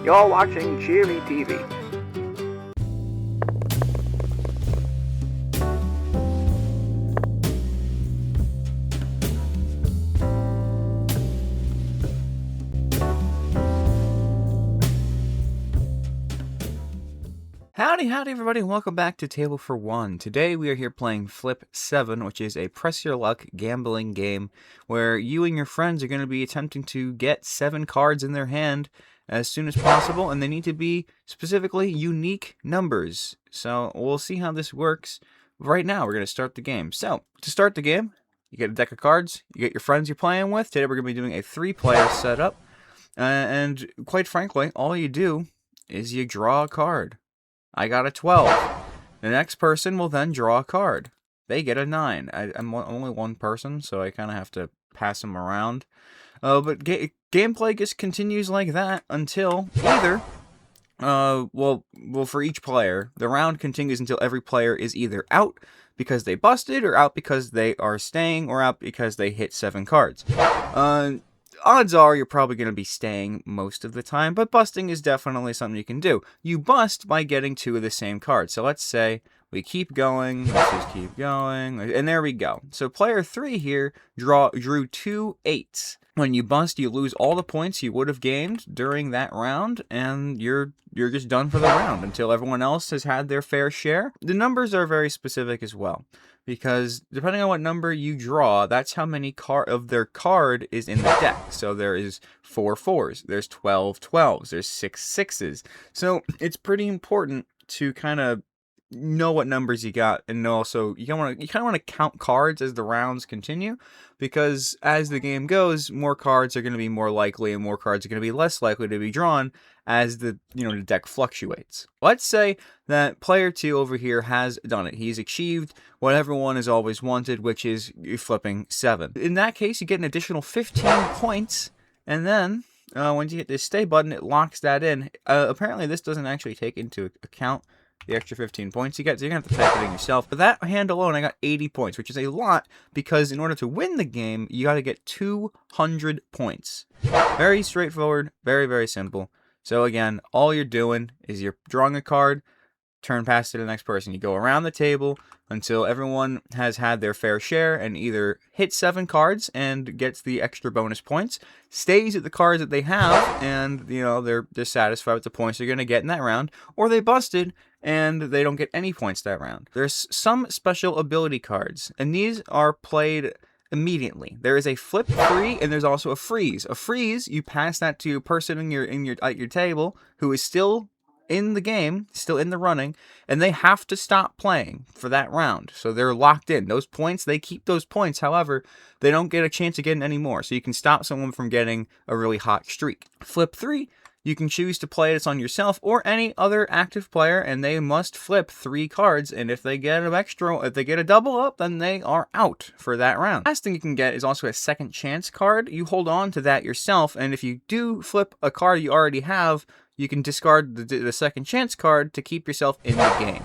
You're watching Cheery TV. Howdy everybody, and welcome back to Table for One. Today we are here playing Flip 7, which is a press your luck gambling game where you and your friends are going to be attempting to get 7 cards in their hand as soon as possible, and they need to be specifically unique numbers. So we'll see how this works. Right now we're going to start the game. So to start the game, you get a deck of cards, you get your friends you're playing with. Today we're going to be doing a 3-player setup, and quite frankly, all you do is you draw a card. I got a 12. The next person will then draw a card. They get a 9. I'm only one person, so I kind of have to pass them around. But gameplay just continues like that until either, well, for each player, the round continues until every player is either out because they busted, or out because they are staying, or out because they hit 7 cards. Odds are you're probably going to be staying most of the time, but busting is definitely something you can do. You bust by getting 2 of the same card. So let's say we keep going, let's just keep going, and there we go. So player 3 here drew 2 8s. When you bust, you lose all the points you would have gained during that round, and you're just done for the round until everyone else has had their fair share. The numbers are very specific as well, because depending on what number you draw, that's how many of their card is in the deck. So there is 4 4s, there's 12 12s, there's 6 6s. So it's pretty important to kind of know what numbers you got, and also you kind of want to count cards as the rounds continue, because as the game goes, more cards are going to be more likely and more cards are going to be less likely to be drawn as the deck fluctuates. Let's say that player 2 over here has done it. He's achieved what everyone has always wanted, which is flipping 7. In that case, you get an additional 15 points, and then once you hit this stay button, it locks that in. Apparently this doesn't actually take into account the extra 15 points you get, so you're going to have to type it in yourself. But that hand alone, I got 80 points, which is a lot, because in order to win the game, you got to get 200 points. Very straightforward, very, very simple. So again, all you're doing is you're drawing a card, turn pass to the next person. You go around the table until everyone has had their fair share and either hits 7 cards and gets the extra bonus points, stays at the cards that they have, and they're satisfied with the points they're going to get in that round, or they busted and they don't get any points that round. There's some special ability cards, and these are played immediately. There is a flip 3, and there's also a freeze. A freeze, you pass that to a person at your table who is still in the game, still in the running, and they have to stop playing for that round. So they're locked in. Those points, they keep those points. However, they don't get a chance of getting any more. So you can stop someone from getting a really hot streak. Flip 3, you can choose to play this on yourself or any other active player, and they must flip 3 cards, and if they get a double up, then they are out for that round. Last thing you can get is also a second chance card. You hold on to that yourself, and if you do flip a card you already have, you can discard the second chance card to keep yourself in the game.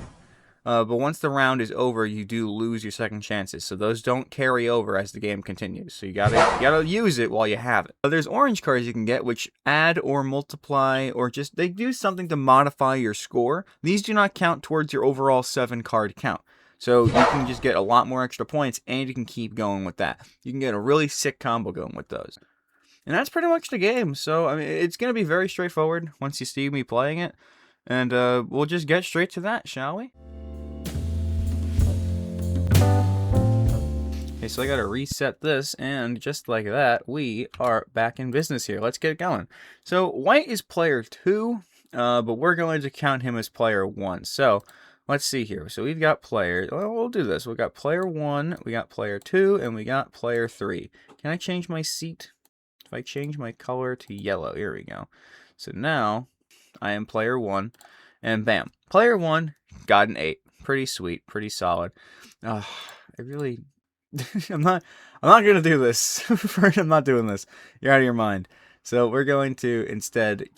But once the round is over, you do lose your second chances, so those don't carry over as the game continues. So you gotta use it while you have it. There's orange cards you can get, which add or multiply, or just they do something to modify your score. These do not count towards your overall 7-card count. So you can just get a lot more extra points, and you can keep going with that. You can get a really sick combo going with those. And that's pretty much the game. So I mean, it's gonna be very straightforward once you see me playing it, and we'll just get straight to that, shall we? Okay, so I gotta reset this, and just like that, we are back in business here. Let's get going. So white is player 2, but we're going to count him as player 1. So let's see here. So we've got players. Well, we'll do this. We've got player 1, we got player 2, and we got player 3. Can I change my seat? If I change my color to yellow, here we go. So now I am player 1, and bam, player 1 got an 8. Pretty sweet, pretty solid. I really. I'm not gonna do this. I'm not doing this. You're out of your mind. So we're going to instead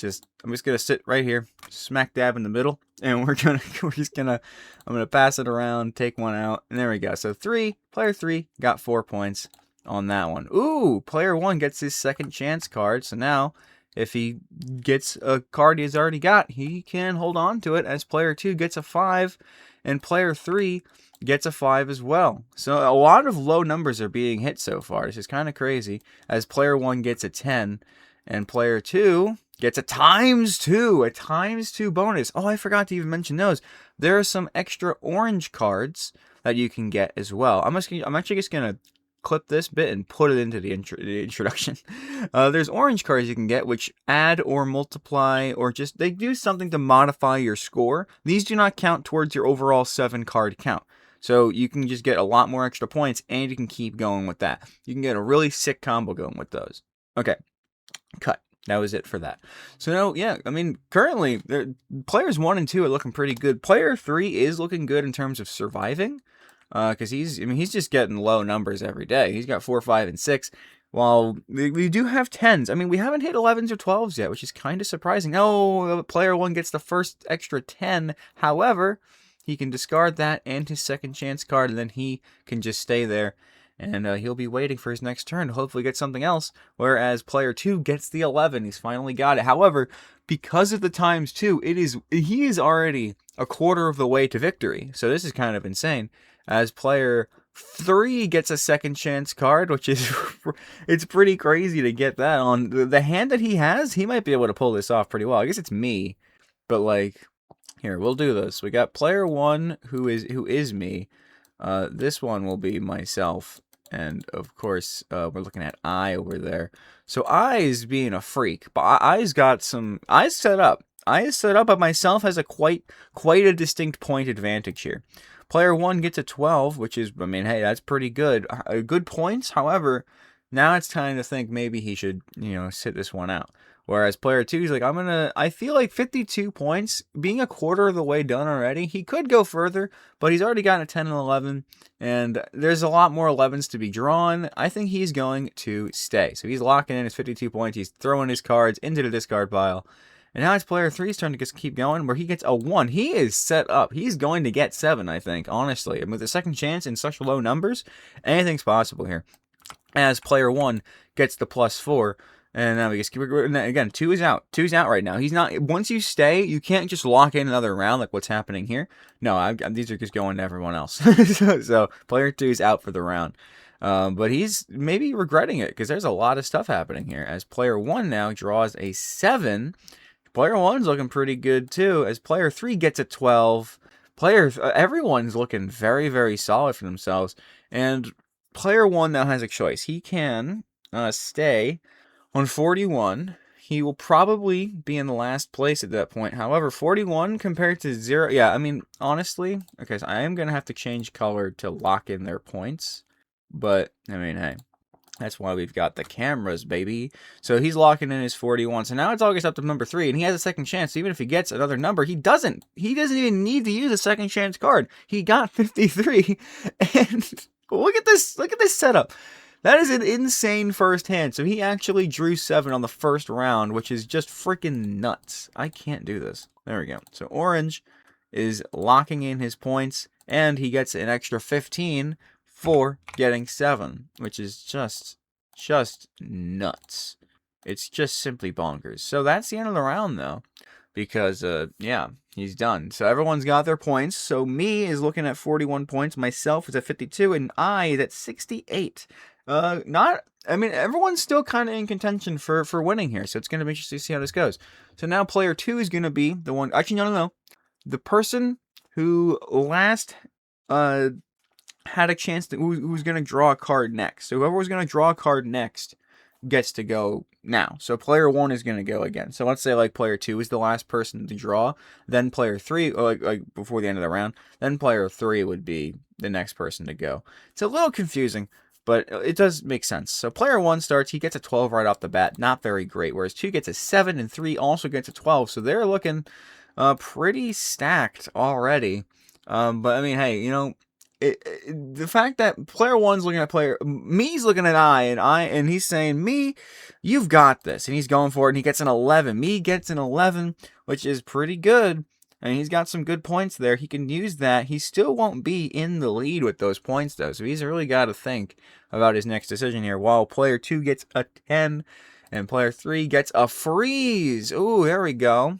I'm just gonna sit right here, smack dab in the middle, and I'm gonna pass it around, take one out, and there we go. So player 3 got 4 points on that one. Ooh, player 1 gets his second chance card, so now If he gets a card he's already got, he can hold on to it, as player 2 gets a 5 and player 3 gets a 5 as well. So a lot of low numbers are being hit so far. This is kind of crazy, as player 1 gets a 10 and player 2 gets a ×2 bonus. Oh, I forgot to even mention those. There are some extra orange cards that you can get as well. I'm actually just gonna clip this bit and put it into the introduction. There's orange cards you can get, which add or multiply, or just they do something to modify your score. These do not count towards your overall 7-card count. So you can just get a lot more extra points, and you can keep going with that. You can get a really sick combo going with those. Okay, cut. That was it for that. So now, yeah, I mean, currently, players 1 and 2 are looking pretty good. Player 3 is looking good in terms of surviving, because he's just getting low numbers every day. He's got 4, 5, and 6, while we do have 10s. I mean, we haven't hit 11s or 12s yet, which is kind of surprising. Oh, player 1 gets the first extra 10. However, he can discard that and his second chance card, and then he can just stay there. And he'll be waiting for his next turn to hopefully get something else. Whereas player 2 gets the 11. He's finally got it. However, because of the ×2, he is already a quarter of the way to victory. So this is kind of insane. As player 3 gets a second chance card, which is it's pretty crazy to get that on the hand that he has. He might be able to pull this off pretty well. I guess it's me, but like, here, we'll do this. We got player 1 who is me. This one will be myself. And, of course, we're looking at I over there. So I is being a freak. But I's got some... I's set up. I is set up, but myself has a quite a distinct point advantage here. Player 1 gets a 12, which is... I mean, hey, that's pretty good. Good points. However, now it's time to think maybe he should, sit this one out. Whereas player 2 is like, I feel like 52 points, being a quarter of the way done already. He could go further, but he's already gotten a 10 and 11, and there's a lot more 11s to be drawn. I think he's going to stay. So he's locking in his 52 points. He's throwing his cards into the discard pile. And now it's player 3's turn to just keep going, where he gets a 1. He is set up. He's going to get 7, I think, honestly. And with a second chance in such low numbers, anything's possible here. As player 1 gets the +4. And now we just keep again. 2 is out. 2's out right now. He's not. Once you stay, you can't just lock in another round like what's happening here. No, these are just going to everyone else. so player 2 is out for the round. But he's maybe regretting it because there's a lot of stuff happening here. As player 1 now draws a 7. Player 1's looking pretty good too. As player 3 gets a 12. Everyone's looking very, very solid for themselves. And player 1 now has a choice. He can stay on 41. He will probably be in the last place at that point. However, 41 compared to 0... Yeah, I mean, honestly... Okay, so I am going to have to change color to lock in their points. But, I mean, hey. That's why we've got the cameras, baby. So he's locking in his 41. So now it's all gets up to number 3, and he has a second chance. So even if he gets another number, he doesn't even need to use a second chance card. He got 53. And look at this setup. That is an insane first hand. So he actually drew 7 on the first round, which is just freaking nuts. I can't do this. There we go. So orange is locking in his points, and he gets an extra 15 for getting 7, which is just nuts. It's just simply bonkers. So that's the end of the round, though, because, yeah, he's done. So everyone's got their points. So me is looking at 41 points. Myself is at 52, and I is at 68. I mean, everyone's still kind of in contention for winning here, so it's going to be interesting to see how this goes. So now player 2 is going to be the one... Actually, no. The person who last had a chance to... Who's going to draw a card next. So whoever was going to draw a card next gets to go now. So player 1 is going to go again. So let's say like player 2 is the last person to draw, then player 3, or like before the end of the round, then player 3 would be the next person to go. It's a little confusing, but it does make sense. So player 1 starts, he gets a 12 right off the bat, not very great. Whereas 2 gets a 7, and 3 also gets a 12. So they're looking pretty stacked already. But I mean, hey, the fact that player 1's looking at me's looking at and he's saying, me, you've got this. And he's going for it, and he gets an 11. Me gets an 11, which is pretty good. And he's got some good points there. He can use that. He still won't be in the lead with those points, though. So he's really got to think about his next decision here. While player 2 gets a 10, And player 3 gets a freeze. Ooh, there we go.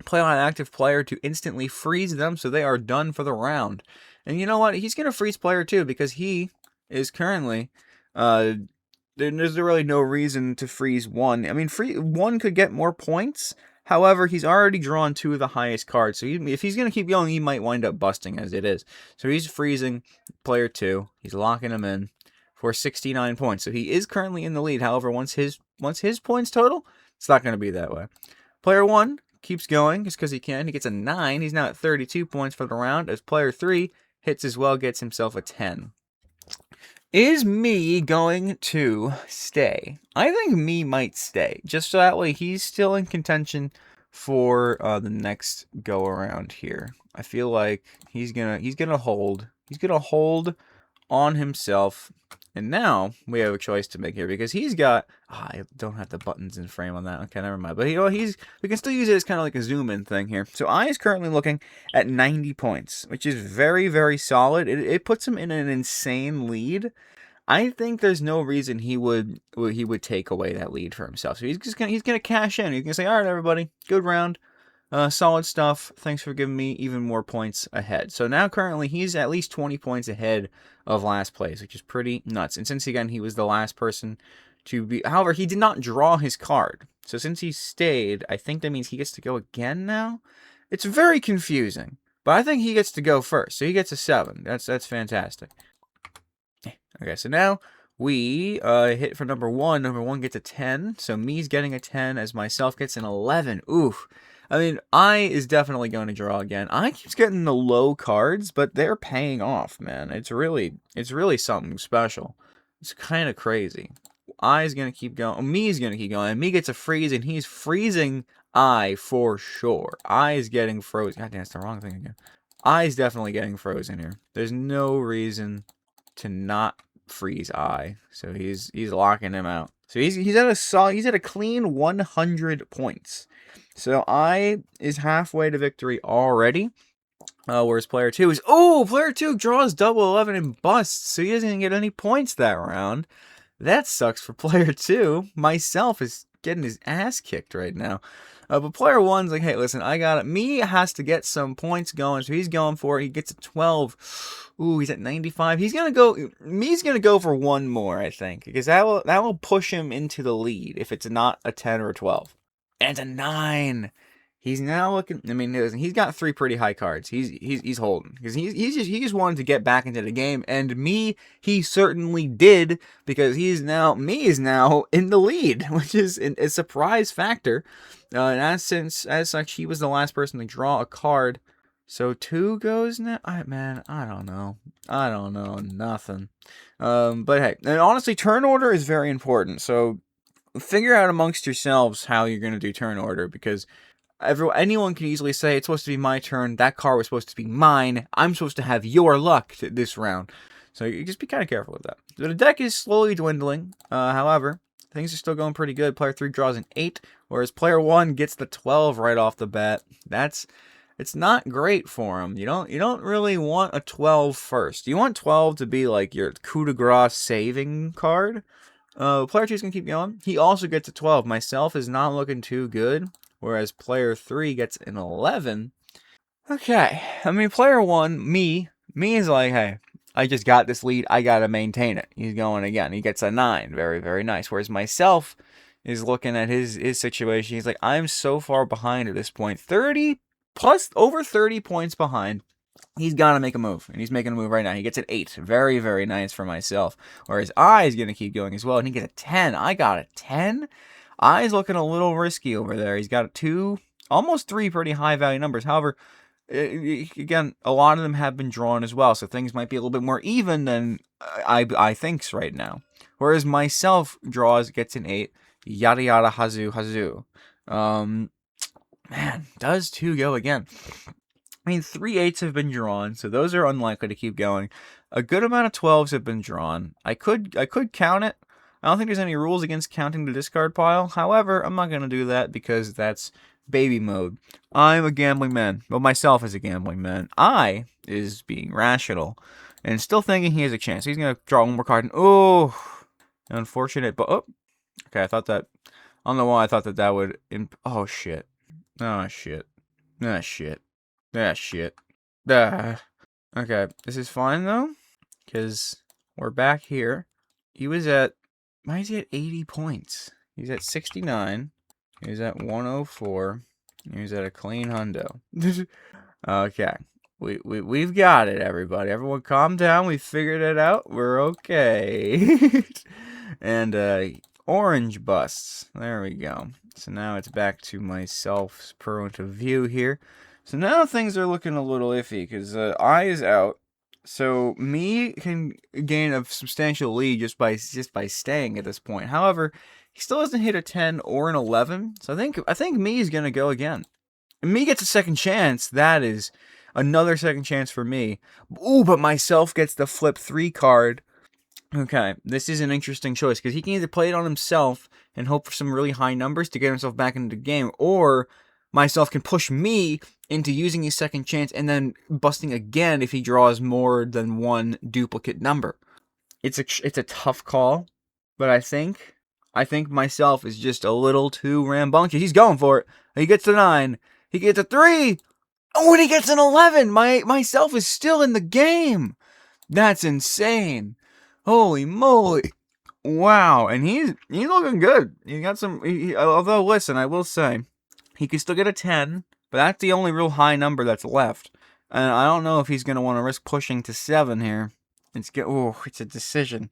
Play on an active player to instantly freeze them so they are done for the round. And you know what? He's going to freeze player 2 because he is currently... there's really no reason to freeze 1. I mean, 1 could get more points. However, he's already drawn 2 of the highest cards. So if he's going to keep going, he might wind up busting as it is. So he's freezing player 2. He's locking him in for 69 points. So he is currently in the lead. However, once his points total, it's not going to be that way. Player 1 keeps going just because he can. He gets a 9. He's now at 32 points for the round. As player 3 hits as well, gets himself a 10. Is me going to stay? I think me might stay. Just so that way he's still in contention for the next go around here. I feel like he's gonna hold. He's gonna hold on himself. And now we have a choice to make here because he's got. I don't have the buttons in frame on that. Okay, never mind. But you know, we can still use it as kind of like a zoom in thing here. So I is currently looking at 90 points, which is very, very solid. It puts him in an insane lead. I think there's no reason he would take away that lead for himself. So he's gonna cash in. He's gonna say, all right, everybody, good round. Solid stuff. Thanks for giving me even more points ahead. So now currently he's at least 20 points ahead of last place, which is pretty nuts. And since again he was the last person to be, however, he did not draw his card. So since he stayed, I think that means he gets to go again now. It's very confusing, but I think he gets to go first. So he gets a 7. That's fantastic. Okay, so now we hit for number 1. Number 1 gets a 10. So me's getting a 10 as myself gets an 11. Oof. I mean, I is definitely going to draw again. I keeps getting the low cards, but they're paying off, man. It's really something special. It's kind of crazy. I is going to keep going. Me is going to keep going. And me gets a freeze, and he's freezing I for sure. I is getting frozen. God damn, it's the wrong thing again. I is definitely getting frozen here. There's no reason to not freeze I. So he's locking him out. So he's at a clean 100 points. So I is halfway to victory already. Whereas player 2 is... Oh! Player 2 draws double 11 and busts. So he doesn't get any points that round. That sucks for player 2. Myself is getting his ass kicked right now. But player 1's like, hey, listen, I got it. Me has to get some points going. So he's going for it. He gets a 12. Ooh, he's at 95. He's going to go... Me's going to go for 1 more, I think. Because that will push him into the lead if it's not a 10 or a 12. And it's a 9. He's now looking. I mean, he's got 3 pretty high cards. He's holding because he just wanted to get back into the game, and he certainly did because me is now in the lead, which is a surprise factor. And as such, he was the last person to draw a card. So 2 goes now. I don't know nothing. But hey, and honestly, turn order is very important. So figure out amongst yourselves how you're going to do turn order because anyone can easily say it's supposed to be my turn. That card was supposed to be mine. I'm supposed to have your luck this round. So you just be kind of careful with that. So the deck is slowly dwindling. However, things are still going pretty good. Player 3 draws an 8, whereas player 1 gets the 12 right off the bat. It's not great for him. You don't really want a 12 first. You want 12 to be like your coup de grace saving card. Player 2 is going to keep going. He also gets a 12. Myself is not looking too good, whereas player 3 gets an 11. Okay, I mean, player 1, me is like, hey, I just got this lead. I got to maintain it. He's going again. He gets a 9. Very, very nice. Whereas myself is looking at his situation. He's like, I'm so far behind at this point. 30 plus, over 30 points behind. He's got to make a move, and he's making a move right now. He gets an 8. Very, very nice for myself. Whereas I is going to keep going as well, and he gets a 10. I got a 10. I's looking a little risky over there. He's got 2, almost 3 pretty high value numbers. However, again, a lot of them have been drawn as well, so things might be a little bit more even than I thinks right now. Whereas myself gets an 8. Yada yada hazu. Man, does 2 go again? I mean, 3 8s have been drawn, so those are unlikely to keep going. A good amount of 12s have been drawn. I could count it. I don't think there's any rules against counting the discard pile. However, I'm not going to do that because that's baby mode. I'm a gambling man. Well, myself is a gambling man. I is being rational and still thinking he has a chance. He's going to draw 1 more card. And, oh, unfortunate. But, oh, okay, I thought that I don't know why I thought that would... oh, shit. Oh, shit. Ah, shit. Ah, shit. Ah. Okay, this is fine, though, because we're back here. He was at... Why is he at 80 points? He's at 69. He's at 104. He's at a clean hundo. Okay. We've got it, everybody. Everyone calm down. We figured it out. We're okay. And, orange busts. There we go. So now it's back to myself's point of view here. So now things are looking a little iffy, because I is out. So me can gain a substantial lead just by staying at this point. However, he still hasn't hit a 10 or an 11. So I think me is going to go again. And me gets a second chance. That is another second chance for me. Ooh, but myself gets the flip 3 card. Okay, this is an interesting choice, because he can either play it on himself and hope for some really high numbers to get himself back into the game, or myself can push me into using his second chance and then busting again if he draws more than one duplicate number. It's a tough call, but I think myself is just a little too rambunctious. He's going for it. He gets a 9. He gets a 3. Oh, and he gets an 11. Myself is still in the game. That's insane. Holy moly. Wow. And he's looking good. He got some... although, listen, I will say, he could still get a 10, but that's the only real high number that's left. And I don't know if he's going to want to risk pushing to 7 here. It's a decision.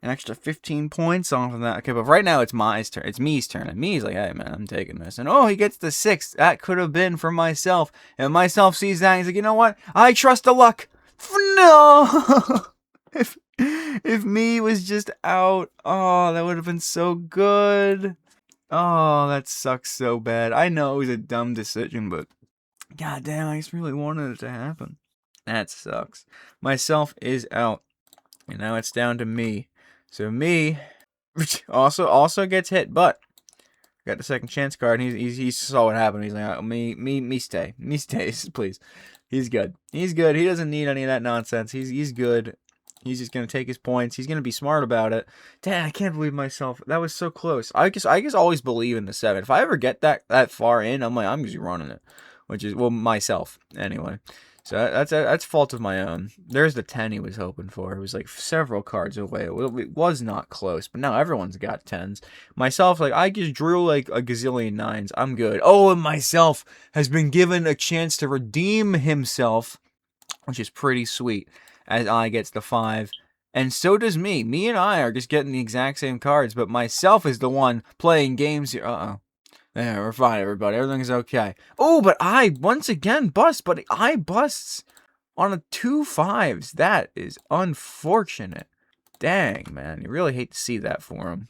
An extra 15 points off of that. Okay, but right now it's my turn. It's me's turn. And me's like, hey, man, I'm taking this. And he gets the 6. That could have been for myself. And myself sees that and he's like, you know what? I trust the luck. No! If me was just out, that would have been so good. Oh, that sucks so bad. I know it was a dumb decision, but goddamn, I just really wanted it to happen. That sucks. Myself is out, and now it's down to me. So me also gets hit, but got the second chance card. And he saw what happened. He's like, me stays, please. He's good. He doesn't need any of that nonsense. He's good. He's just gonna take his points. He's gonna be smart about it. Dad, I can't believe myself. That was so close. I guess always believe in the 7. If I ever get that far in, I'm just running it. Which is, well, myself anyway. So that's fault of my own. There's the 10 he was hoping for. It was like several cards away. It was not close, but now everyone's got 10s. Myself, like, I just drew like a gazillion 9s. I'm good. Oh, and myself has been given a chance to redeem himself, which is pretty sweet, as I gets the 5. And so does me. Me and I are just getting the exact same cards, but myself is the one playing games here. Yeah, we're fine, everybody. Everything's okay. Oh, but I, once again, bust. But I busts on a 2 5s. That is unfortunate. Dang, man. You really hate to see that for him.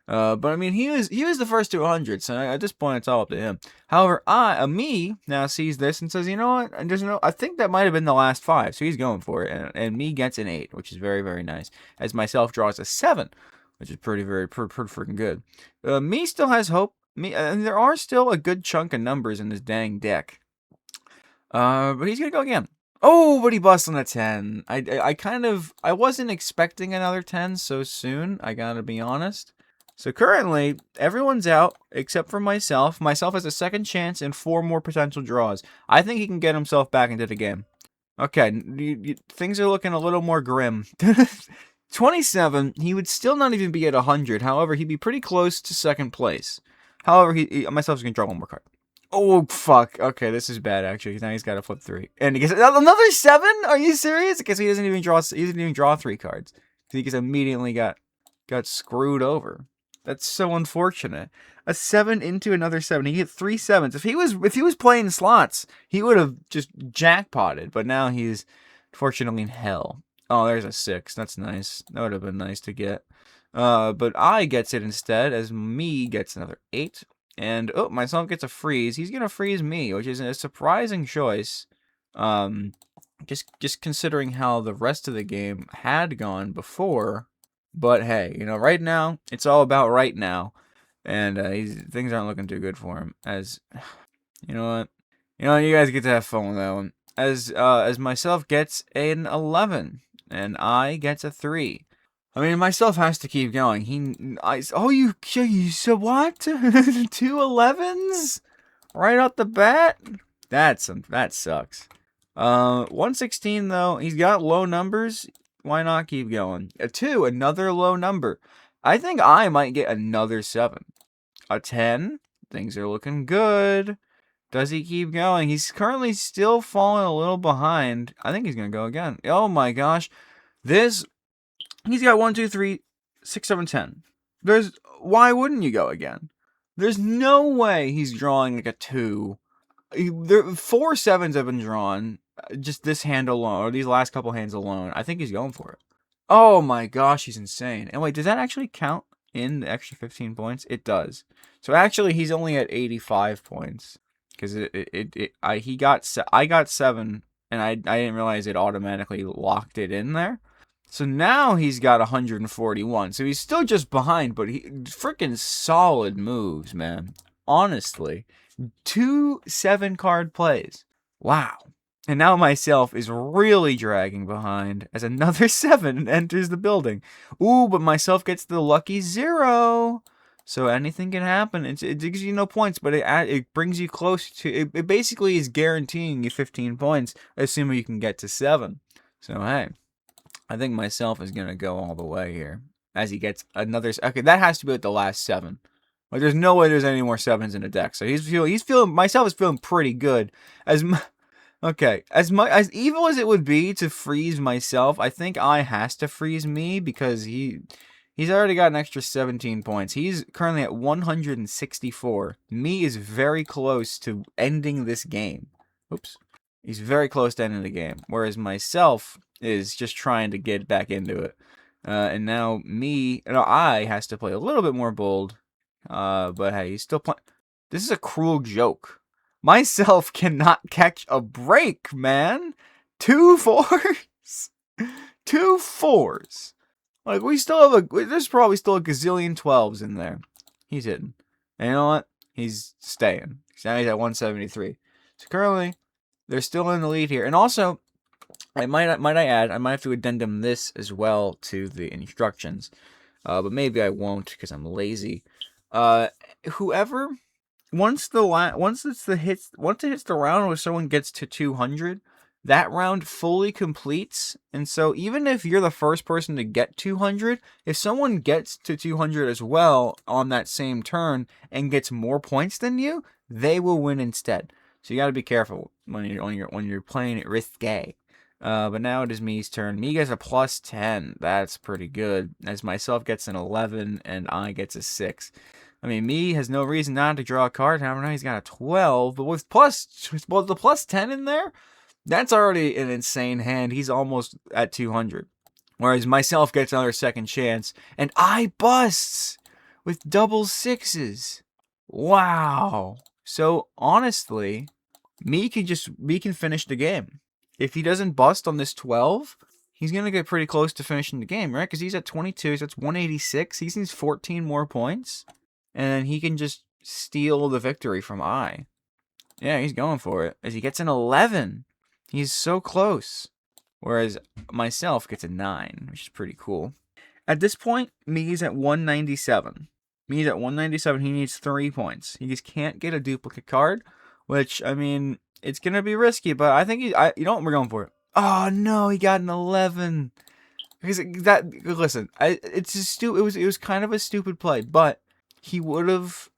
But I mean, he was the first to 100, so at this point, it's all up to him. However, me now sees this and says, you know what? I think that might have been the last 5, so he's going for it. And me gets an 8, which is very, very nice. As myself draws a 7, which is pretty freaking good. Me still has hope. And there are still a good chunk of numbers in this dang deck. But he's gonna go again. Oh, but he busts on a 10. I wasn't expecting another 10 so soon, I gotta be honest. So currently, everyone's out except for myself. Myself has a second chance and 4 more potential draws. I think he can get himself back into the game. Okay, things are looking a little more grim. 27, he would still not even be at 100. However, he'd be pretty close to second place. However, myself's going to draw one more card. Oh, fuck. Okay, this is bad, actually. Now he's got to flip 3. And he gets another 7? Are you serious? Because he doesn't even draw 3 cards. He just immediately got screwed over. That's so unfortunate. A 7 into another 7. He hit 3 7s. If he was playing slots, he would have just jackpotted. But now he's fortunately in hell. Oh, there's a 6. That's nice. That would have been nice to get. But I gets it instead, as me gets another 8. And, myself gets a freeze. He's going to freeze me, which is a surprising choice. Just considering how the rest of the game had gone before. But hey, right now, it's all about right now. And things aren't looking too good for him. As, you know what? You guys get to have fun with that one. As myself gets an 11. And I gets a 3. I mean, myself has to keep going. You so what? 2 11s right off the bat. That sucks. 116 though. He's got low numbers. Why not keep going? A 2, another low number. I think I might get another 7. A 10. Things are looking good. Does he keep going? He's currently still falling a little behind. I think he's gonna go again. Oh my gosh. He's got 1, 2, 3, 6, 7, 10. Why wouldn't you go again? There's no way he's drawing like a 2. 4 sevens have been drawn. Just this hand alone, or these last couple hands alone. I think he's going for it. Oh my gosh, he's insane. And wait, does that actually count in the extra 15 points? It does. So actually, he's only at 85 points because I got 7, and I didn't realize it automatically locked it in there. So now he's got 141. So he's still just behind, but he freaking solid moves, man. Honestly, 2 7-card plays. Wow. And now myself is really dragging behind as another 7 enters the building. Ooh, but myself gets the lucky 0. So anything can happen. It gives you no points, but it brings you close to... It basically is guaranteeing you 15 points, assuming you can get to 7. So, hey, I think myself is going to go all the way here. As he gets another... Okay, that has to be at the last 7. Like, there's no way there's any more 7s in the deck. So myself is feeling pretty good. Okay, as evil as it would be to freeze myself, I think I has to freeze me because he's already got an extra 17 points. He's currently at 164. Me is very close to ending this game. Oops. He's very close to ending the game. Whereas myself is just trying to get back into it. And now I has to play a little bit more bold. But hey, he's still playing. This is a cruel joke. Myself cannot catch a break, man. 2 4s. 2 4s. Like, there's probably still a gazillion 12s in there. He's hitting. And you know what? He's staying. Now he's at 173. So currently, they're still in the lead here. And also, might I add, I might have to addendum this as well to the instructions. But maybe I won't because I'm lazy. Whoever... Once it hits the round where someone gets to 200, that round fully completes. And so even if you're the first person to get 200, if someone gets to 200 as well on that same turn and gets more points than you, they will win instead. So you got to be careful when you're playing it risque. But now it is me's turn. Me gets a plus 10. That's pretty good. As myself gets an 11 and I gets a 6. I mean, me has no reason not to draw a card. Now he's got a 12, but with the plus 10 in there, that's already an insane hand. He's almost at 200. Whereas myself gets another second chance, and I busts with double 6s. Wow. So honestly, me can finish the game. If he doesn't bust on this 12, he's going to get pretty close to finishing the game, right? Because he's at 22, so that's 186. He needs 14 more points. And he can just steal the victory from I. Yeah, he's going for it. As he gets an 11. He's so close. Whereas myself gets a 9, which is pretty cool. At this point, Me's at 197. Me's at 197. He needs 3 points. He just can't get a duplicate card. Which, I mean, it's going to be risky. But I think, you know what? We're going for it. Oh, no. He got an 11. Because listen, it was kind of a stupid play. But it would have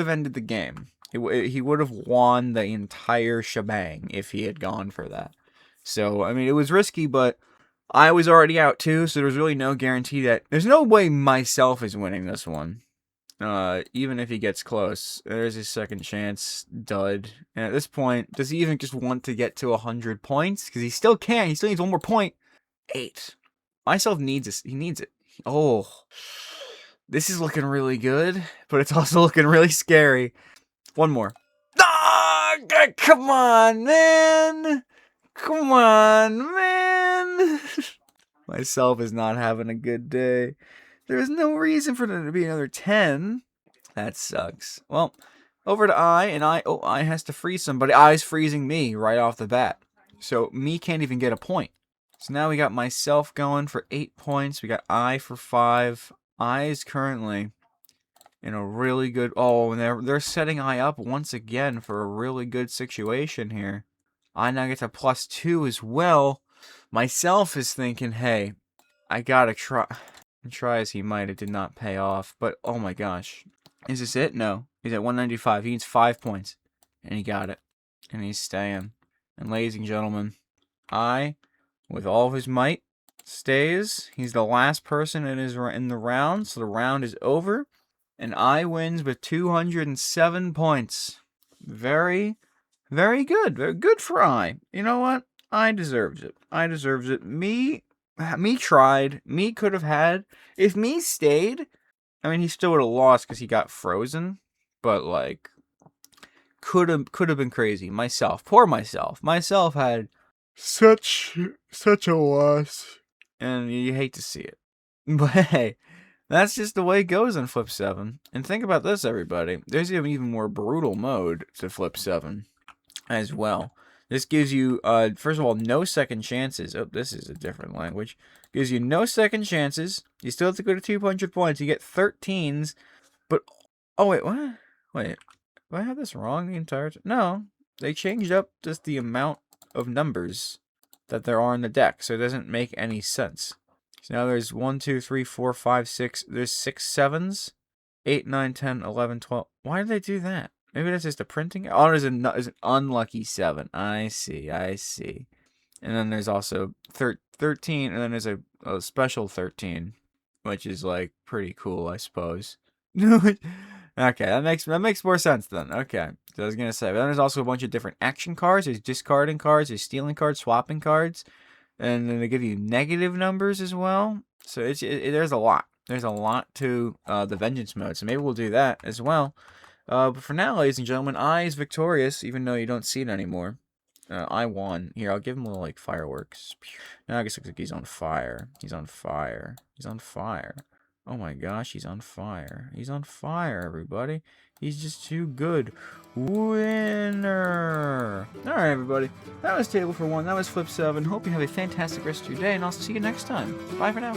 ended the game. He would have won the entire shebang if he had gone for that. So, I mean, it was risky, but I was already out too, so there was really no guarantee that... There's no way myself is winning this one. Even if he gets close. There's his second chance, dud. And at this point, does he even just want to get to 100 points? Because he still can. He still needs one more point. 8. Myself needs this. He needs it. Oh... This is looking really good, but it's also looking really scary. One more. Ah, come on, man. Come on, man. Myself is not having a good day. There's no reason for there to be another 10. That sucks. Well, over to I has to freeze somebody. I's freezing me right off the bat. So me can't even get a point. So now we got myself going for 8 points. We got I for 5. I is currently in a really good... Oh, and they're setting I up once again for a really good situation here. I now get to +2 as well. Myself is thinking, hey, I gotta try... Try as he might, it did not pay off. But, oh my gosh. Is this it? No. He's at 195. He needs 5 points. And he got it. And he's staying. And ladies and gentlemen, I, with all of his might, stays. He's the last person in the round, so the round is over. And I wins with 207 points. Very, very good. Very good for I. You know what? I deserves it. I deserves it. Me tried. Me could have had. If me stayed, I mean, he still would have lost because he got frozen. But, like, could have been crazy. Poor myself. Myself had such a loss. And you hate to see it. But hey, that's just the way it goes in Flip 7. And think about this, everybody. There's an even more brutal mode to Flip 7 as well. This gives you, first of all, no second chances. Oh, this is a different language. Gives you no second chances. You still have to go to 200 points. You get 13s. But, oh, wait, what? Wait, do I have this wrong the entire time? No, they changed up just the amount of numbers that there are in the deck. So it doesn't make any sense. So now there's 1, 2, 3, 4, 5, 6. There's 6 sevens. 8, 9, 10, 11, 12. Why did they do that? Maybe that's just a printing. Oh, there's an unlucky 7. I see. And then there's also 13, and then there's a special 13, which is like pretty cool, I suppose. Okay, that makes more sense then. Okay, so I was gonna say, but then there's also a bunch of different action cards. There's discarding cards. There's stealing cards, swapping cards, and then they give you negative numbers as well. So there's a lot. There's a lot to the vengeance mode. So maybe we'll do that as well. But for now, ladies and gentlemen, I is victorious, even though you don't see it anymore. I won. Here, I'll give him a little, like, fireworks. Now I guess it looks like he's on fire. He's on fire. He's on fire. Oh my gosh, he's on fire. He's on fire, everybody. He's just too good. Winner! Alright, everybody. That was Table for One. That was Flip 7. Hope you have a fantastic rest of your day, and I'll see you next time. Bye for now.